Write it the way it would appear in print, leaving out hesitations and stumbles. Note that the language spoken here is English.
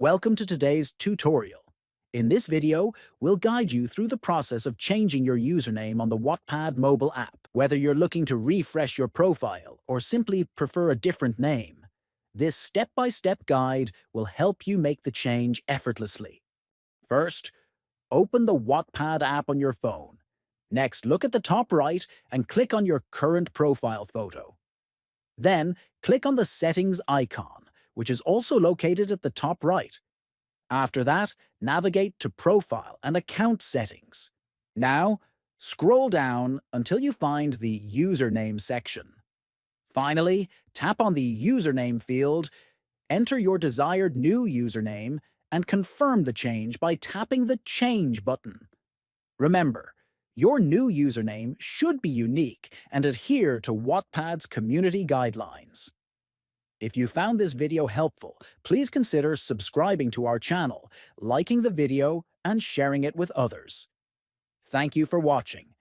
Welcome to today's tutorial. In this video, we'll guide you through the process of changing your username on the Wattpad mobile app. Whether you're looking to refresh your profile or simply prefer a different name, this step-by-step guide will help you make the change effortlessly. First, open the Wattpad app on your phone. Next, look at the top right and click on your current profile photo. Then, click on the Settings icon, which is also located at the top right. After that, navigate to Profile and Account Settings. Now, scroll down until you find the Username section. Finally, tap on the Username field, enter your desired new username, and confirm the change by tapping the Change button. Remember, your new username should be unique and adhere to Wattpad's community guidelines. If you found this video helpful, please consider subscribing to our channel, liking the video, and sharing it with others. Thank you for watching,